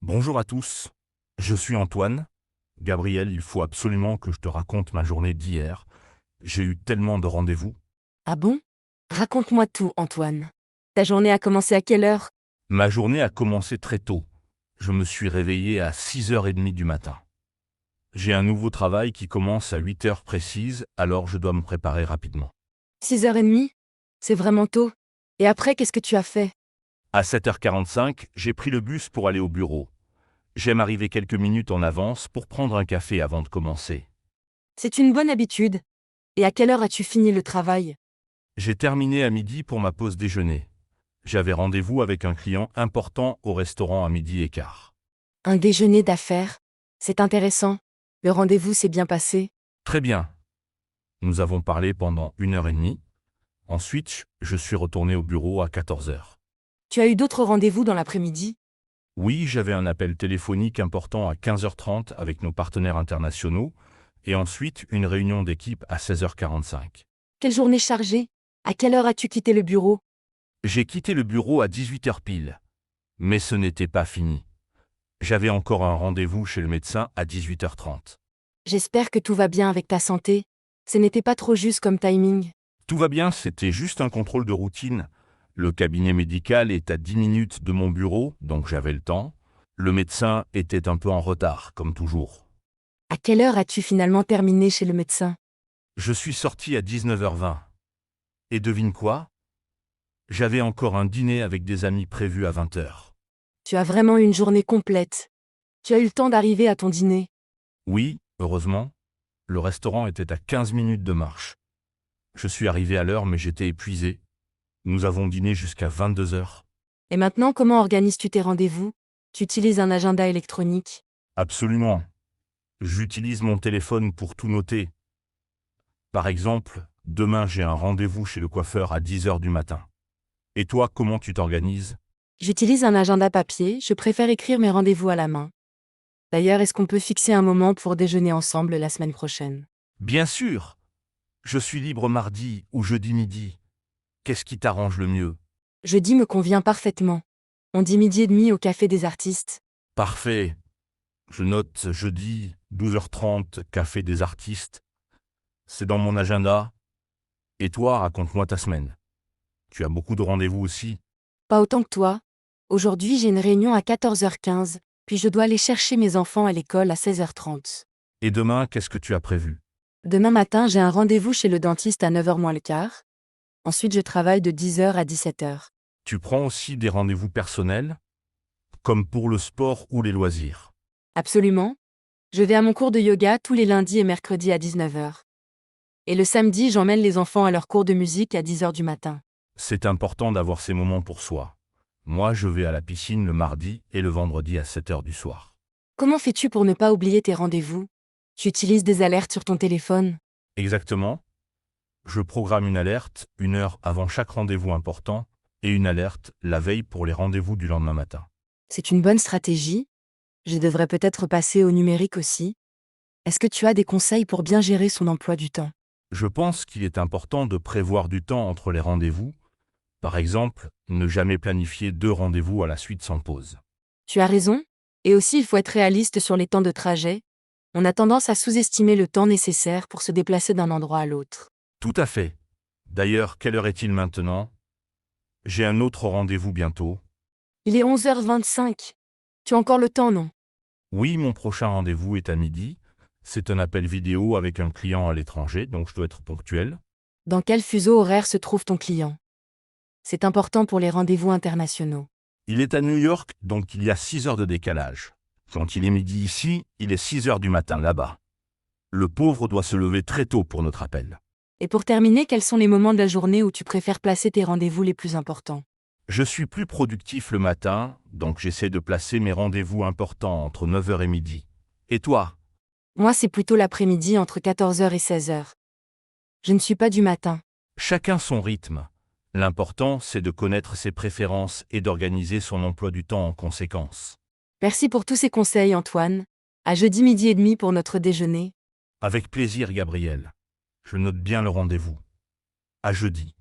Bonjour à tous, je suis Antoine. Gabriel, il faut absolument que je te raconte ma journée d'hier. J'ai eu tellement de rendez-vous. Ah bon? Raconte-moi tout, Antoine. Ta journée a commencé à quelle heure? Ma journée a commencé très tôt. Je me suis réveillé à 6h30 du matin. J'ai un nouveau travail qui commence à 8 heures précises, alors je dois me préparer rapidement. 6h30? C'est vraiment tôt. Et après, qu'est-ce que tu as fait? À 7h45, j'ai pris le bus pour aller au bureau. J'aime arriver quelques minutes en avance pour prendre un café avant de commencer. C'est une bonne habitude. Et à quelle heure as-tu fini le travail? J'ai terminé à midi pour ma pause déjeuner. J'avais rendez-vous avec un client important au restaurant à 12h15. Un déjeuner d'affaires? C'est intéressant. Le rendez-vous s'est bien passé. Très bien. Nous avons parlé pendant 1h30. Ensuite, je suis retourné au bureau à 14h. Tu as eu d'autres rendez-vous dans l'après-midi? Oui, j'avais un appel téléphonique important à 15h30 avec nos partenaires internationaux et ensuite une réunion d'équipe à 16h45. Quelle journée chargée? À quelle heure as-tu quitté le bureau? J'ai quitté le bureau à 18h pile. Mais ce n'était pas fini. J'avais encore un rendez-vous chez le médecin à 18h30. J'espère que tout va bien avec ta santé. Ce n'était pas trop juste comme timing. Tout va bien, c'était juste un contrôle de routine. Le cabinet médical est à 10 minutes de mon bureau, donc j'avais le temps. Le médecin était un peu en retard, comme toujours. À quelle heure as-tu finalement terminé chez le médecin? Je suis sorti à 19h20. Et devine quoi? J'avais encore un dîner avec des amis prévu à 20h. Tu as vraiment eu une journée complète. Tu as eu le temps d'arriver à ton dîner. Oui, heureusement, le restaurant était à 15 minutes de marche. Je suis arrivé à l'heure mais j'étais épuisé. Nous avons dîné jusqu'à 22h. Et maintenant, comment organises-tu tes rendez-vous? Tu utilises un agenda électronique. Absolument. J'utilise mon téléphone pour tout noter. Par exemple, demain j'ai un rendez-vous chez le coiffeur à 10h du matin. Et toi, comment tu t'organises? J'utilise un agenda papier, je préfère écrire mes rendez-vous à la main. D'ailleurs, est-ce qu'on peut fixer un moment pour déjeuner ensemble la semaine prochaine? Bien sûr. Je suis libre mardi ou jeudi midi. Qu'est-ce qui t'arrange le mieux? Jeudi me convient parfaitement. On dit 12h30 au Café des Artistes. Parfait. Je note jeudi, 12h30, Café des artistes. C'est dans mon agenda. Et toi, raconte-moi ta semaine. Tu as beaucoup de rendez-vous aussi? Pas autant que toi. Aujourd'hui, j'ai une réunion à 14h15, puis je dois aller chercher mes enfants à l'école à 16h30. Et demain, qu'est-ce que tu as prévu? Demain matin, j'ai un rendez-vous chez le dentiste à 9h moins le quart. Ensuite, je travaille de 10h à 17h. Tu prends aussi des rendez-vous personnels, comme pour le sport ou les loisirs. Absolument. Je vais à mon cours de yoga tous les lundis et mercredis à 19h. Et le samedi, j'emmène les enfants à leur cours de musique à 10h du matin. C'est important d'avoir ces moments pour soi. Moi, je vais à la piscine le mardi et le vendredi à 7h du soir. Comment fais-tu pour ne pas oublier tes rendez-vous? Tu utilises des alertes sur ton téléphone? Exactement. Je programme une alerte 1 heure avant chaque rendez-vous important et une alerte la veille pour les rendez-vous du lendemain matin. C'est une bonne stratégie. Je devrais peut-être passer au numérique aussi. Est-ce que tu as des conseils pour bien gérer son emploi du temps? Je pense qu'il est important de prévoir du temps entre les rendez-vous. Par exemple, ne jamais planifier 2 rendez-vous à la suite sans pause. Tu as raison. Et aussi, il faut être réaliste sur les temps de trajet. On a tendance à sous-estimer le temps nécessaire pour se déplacer d'un endroit à l'autre. Tout à fait. D'ailleurs, quelle heure est-il maintenant? J'ai un autre rendez-vous bientôt. Il est 11h25. Tu as encore le temps, non? Oui, mon prochain rendez-vous est à midi. C'est un appel vidéo avec un client à l'étranger, donc je dois être ponctuel. Dans quel fuseau horaire se trouve ton client? C'est important pour les rendez-vous internationaux. Il est à New York, donc il y a 6 heures de décalage. Quand il est midi ici, il est 6 heures du matin là-bas. Le pauvre doit se lever très tôt pour notre appel. Et pour terminer, quels sont les moments de la journée où tu préfères placer tes rendez-vous les plus importants? Je suis plus productif le matin, donc j'essaie de placer mes rendez-vous importants entre 9h et midi. Et toi? Moi, c'est plutôt l'après-midi entre 14h et 16h. Je ne suis pas du matin. Chacun son rythme. L'important, c'est de connaître ses préférences et d'organiser son emploi du temps en conséquence. Merci pour tous ces conseils, Antoine. À jeudi 12h30 pour notre déjeuner. Avec plaisir, Gabriel. Je note bien le rendez-vous. À jeudi.